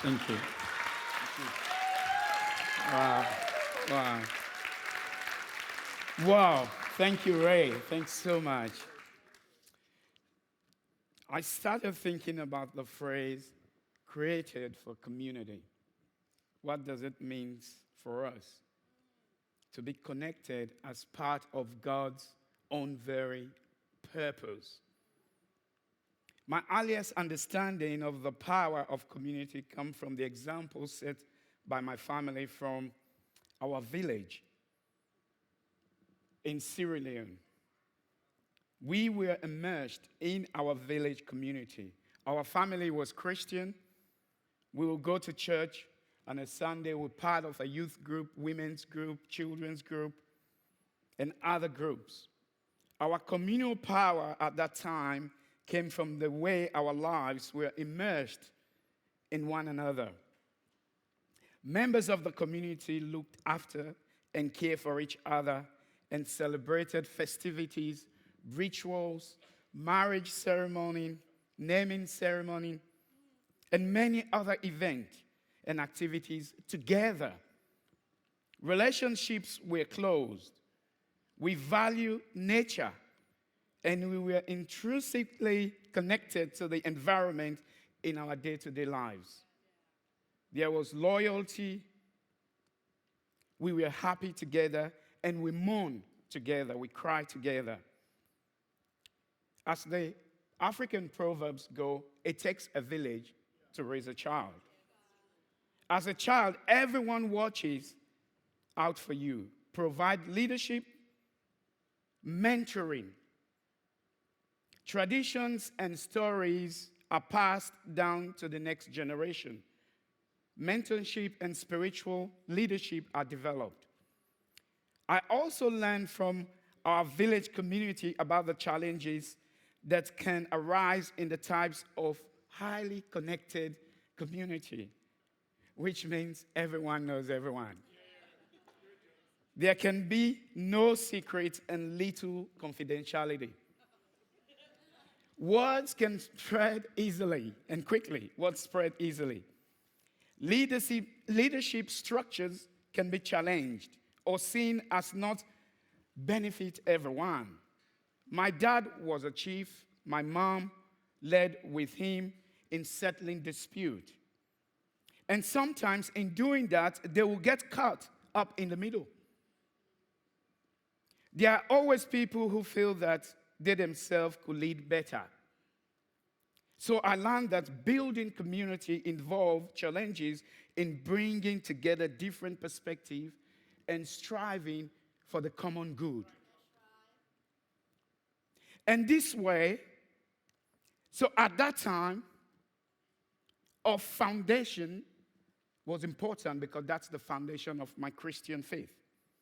Thank you. Wow. Wow. Wow. Thank you, Ray. Thanks so much. I started thinking about the phrase created for community. What does it mean for us to be connected as part of God's own very purpose? My earliest understanding of the power of community comes from the example set by my family from our village in Sierra Leone. We were immersed in our village community. Our family was Christian. We would go to church on a Sunday. We're part of a youth group, women's group, children's group, and other groups. Our communal power at that time came from the way our lives were immersed in one another. Members of the community looked after and cared for each other and celebrated festivities, rituals, marriage ceremony, naming ceremony, and many other events and activities together. Relationships were close. We value nature, and we were intrinsically connected to the environment in our day-to-day lives. There was loyalty. We were happy together, and we mourned together. We cried together. As the African proverbs go, it takes a village to raise a child. As a child, everyone watches out for you, provide leadership, mentoring. Traditions and stories are passed down to the next generation. Mentorship and spiritual leadership are developed. I also learned from our village community about the challenges that can arise in the types of highly connected community, which means everyone knows everyone. There can be no secrets and little confidentiality. Words can spread easily and quickly. Words spread easily. Leadership structures can be challenged or seen as not benefit everyone. My dad was a chief. My mom led with him in settling dispute. And sometimes in doing that, they will get caught up in the middle. There are always people who feel that they themselves could lead better. So I learned that building community involves challenges in bringing together different perspectives and striving for the common good. And this way, so at that time, our foundation was important because that's the foundation of my Christian faith,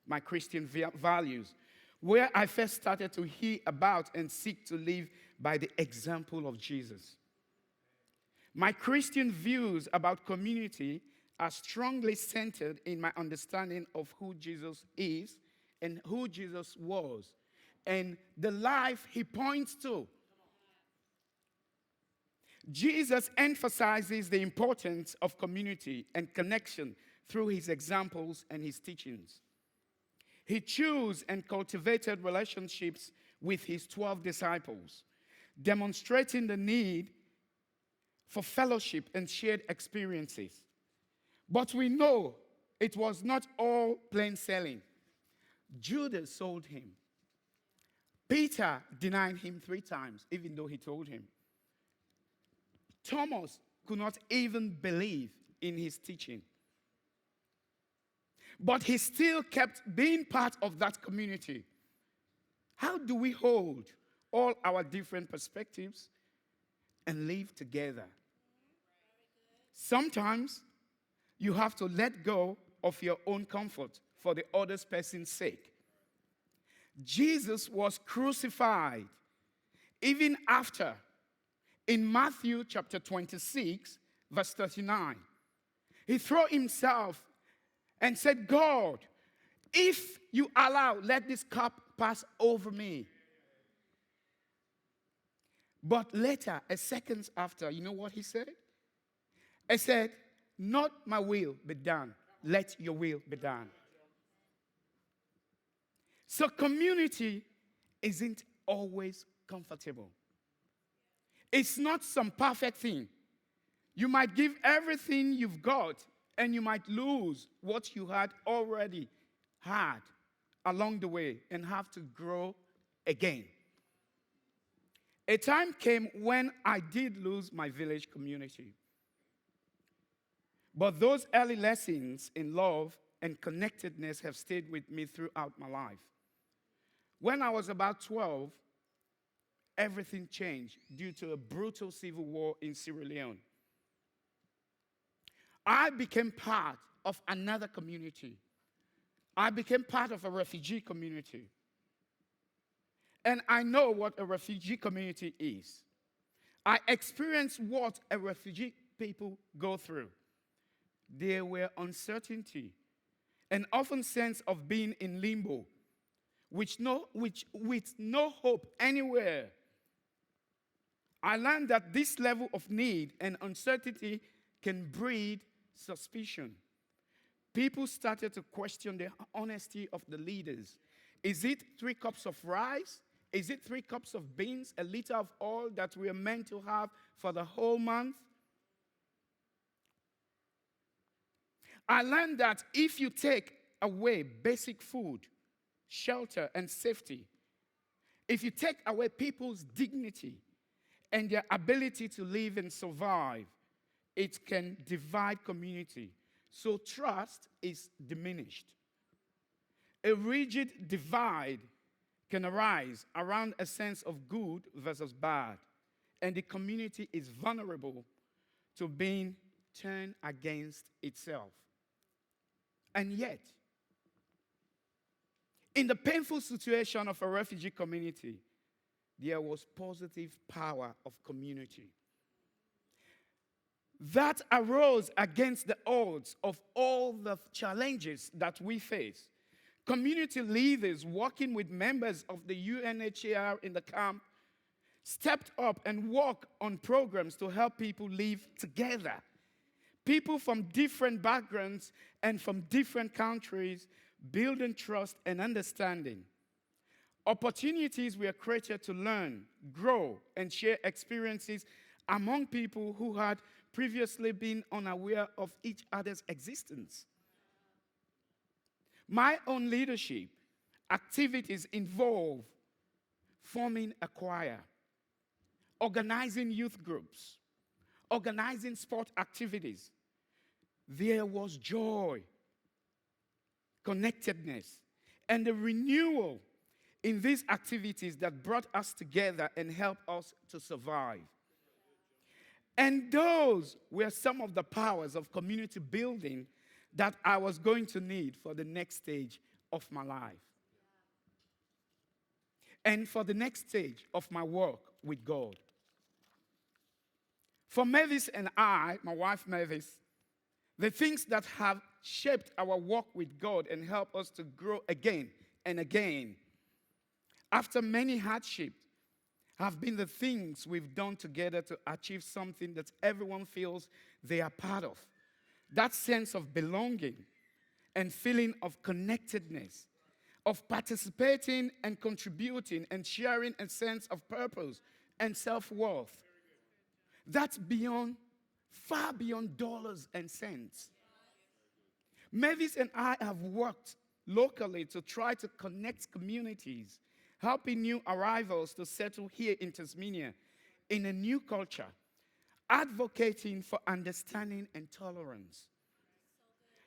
my Christian values, where I first started to hear about and seek to live by the example of Jesus. My Christian views about community are strongly centered in my understanding of who Jesus is and who Jesus was and the life he points to. Jesus emphasizes the importance of community and connection through his examples and his teachings. He chose and cultivated relationships with his 12 disciples, demonstrating the need for fellowship and shared experiences. But we know it was not all plain sailing. Judas sold him. Peter denied him 3 times, even though he told him. Thomas could not even believe in his teaching. But he still kept being part of that community. How do we hold all our different perspectives and live together? Sometimes you have to let go of your own comfort for the other person's sake. Jesus was crucified even after, in Matthew chapter 26, verse 39, he threw himself and said, God, if you allow, let this cup pass over me. But later, a second after, you know what he said? He said, Not my will be done. Let your will be done. So community isn't always comfortable. It's not some perfect thing. You might give everything you've got, and you might lose what you had already had along the way and have to grow again. A time came when I did lose my village community. But those early lessons in love and connectedness have stayed with me throughout my life. When I was about 12, everything changed due to a brutal civil war in Sierra Leone. I became part of another community. I became part of a refugee community. And I know what a refugee community is. I experienced what a refugee people go through. There were uncertainty, an often sense of being in limbo, with no hope anywhere. I learned that this level of need and uncertainty can breed suspicion. People started to question the honesty of the leaders. Is it 3 cups of rice? Is it 3 cups of beans, a liter of oil that we are meant to have for the whole month? I learned that if you take away basic food, shelter, and safety, if you take away people's dignity and their ability to live and survive, it can divide community. So trust is diminished. A rigid divide can arise around a sense of good versus bad, and the community is vulnerable to being turned against itself. And yet, in the painful situation of a refugee community, there was positive power of community that arose against the odds of all the challenges that we face. Community leaders working with members of the UNHCR in the camp stepped up and worked on programs to help people live together. People from different backgrounds and from different countries, building trust and understanding. Opportunities were created to learn, grow, and share experiences among people who had previously been unaware of each other's existence. My own leadership activities involve forming a choir, organizing youth groups, organizing sport activities. There was joy, connectedness, and the renewal in these activities that brought us together and helped us to survive. And those were some of the powers of community building that I was going to need for the next stage of my life. And for the next stage of my work with God. For Mavis and I, my wife Mavis, the things that have shaped our walk with God and helped us to grow again and again, after many hardships, have been the things we've done together to achieve something that everyone feels they are part of. That sense of belonging and feeling of connectedness, of participating and contributing and sharing a sense of purpose and self-worth. That's far beyond dollars and cents. Mavis and I have worked locally to try to connect communities, helping new arrivals to settle here in Tasmania in a new culture, advocating for understanding and tolerance.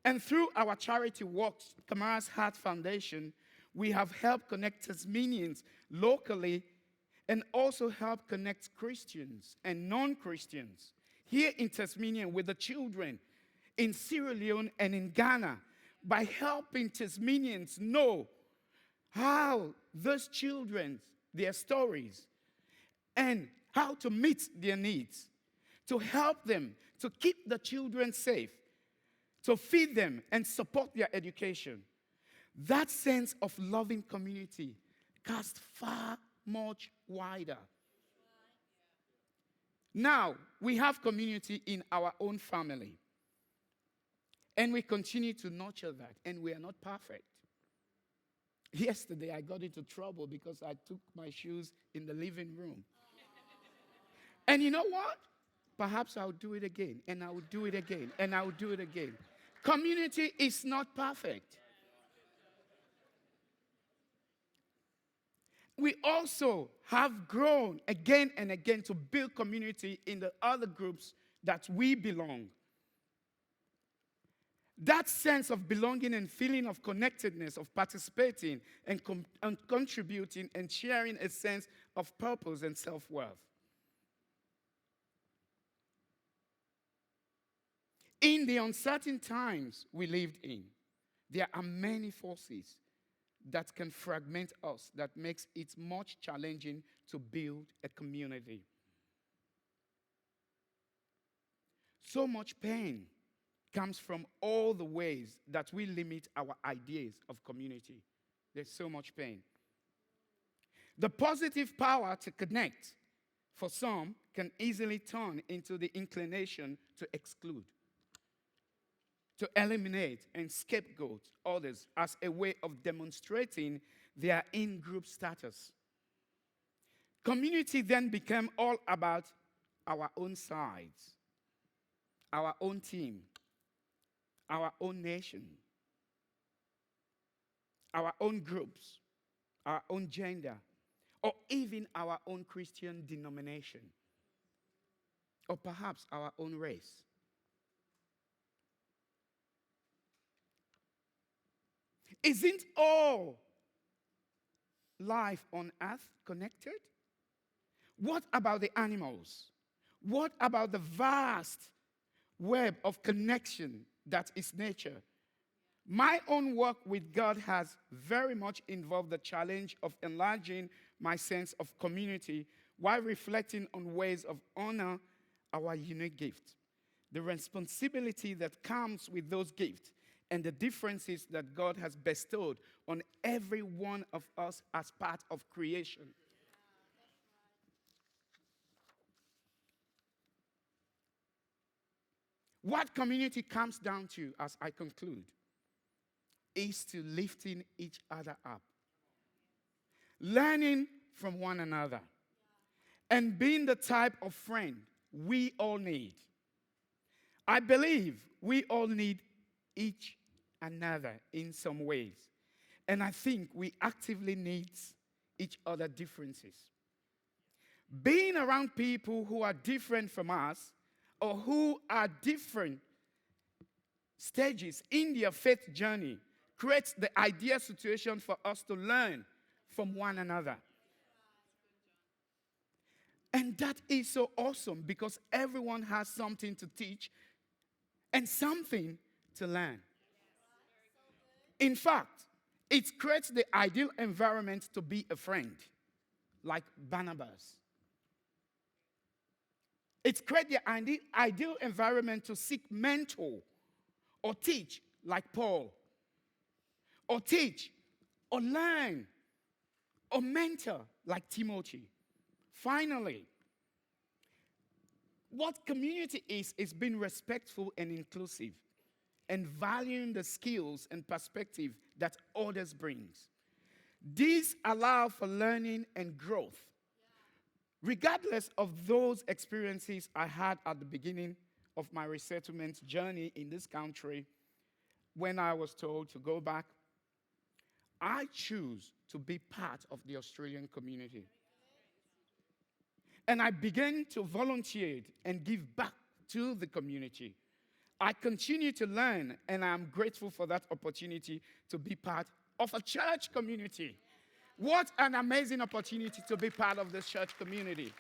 And through our charity work, Kamara's Heart Foundation, we have helped connect Tasmanians locally and also help connect Christians and non-Christians here in Tasmania with the children in Sierra Leone and in Ghana by helping Tasmanians know how those children, their stories, and how to meet their needs, to help them, to keep the children safe, to feed them and support their education. That sense of loving community casts far much wider. Now, we have community in our own family. And we continue to nurture that, and we are not perfect. Yesterday, I got into trouble because I took my shoes in the living room. And you know what? Perhaps I'll do it again, and I will do it again, and I will do it again. Community is not perfect. We also have grown again and again to build community in the other groups that we belong. That sense of belonging and feeling of connectedness, of participating and contributing and sharing a sense of purpose and self-worth. In the uncertain times we lived in, there are many forces that can fragment us, that makes it much challenging to build a community. So much pain comes from all the ways that we limit our ideas of community. There's so much pain. The positive power to connect, for some, can easily turn into the inclination to exclude, to eliminate and scapegoat others as a way of demonstrating their in-group status. Community then became all about our own sides, our own team, our own nation, our own groups, our own gender, or even our own Christian denomination, or perhaps our own race. Isn't all life on earth connected? What about the animals? What about the vast web of connection that is nature? My own work with God has very much involved the challenge of enlarging my sense of community while reflecting on ways of honor our unique gift, the responsibility that comes with those gifts, and the differences that God has bestowed on every one of us as part of creation. What community comes down to, as I conclude, is to lifting each other up, learning from one another, and being the type of friend we all need. I believe we all need each another in some ways, and I think we actively need each other's differences. Being around people who are different from us or who are different stages in their faith journey creates the ideal situation for us to learn from one another. And that is so awesome because everyone has something to teach and something to learn. In fact, it creates the ideal environment to be a friend, like Barnabas. It creates the ideal environment to seek mentor or teach, like Paul, or teach, or learn, or mentor, like Timothy. Finally, what community is being respectful and inclusive, and valuing the skills and perspective that others brings. These allow for learning and growth. Regardless of those experiences I had at the beginning of my resettlement journey in this country, when I was told to go back, I choose to be part of the Australian community. And I began to volunteer and give back to the community. I continue to learn, and I'm grateful for that opportunity to be part of a church community. What an amazing opportunity to be part of this church community.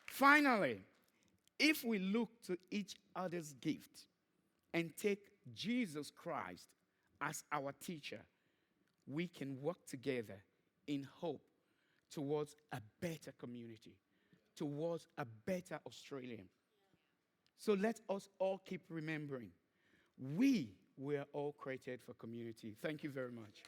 Finally, if we look to each other's gift and take Jesus Christ as our teacher, we can work together in hope towards a better community, towards a better Australia. So let us all keep remembering, we were all created for community. Thank you very much.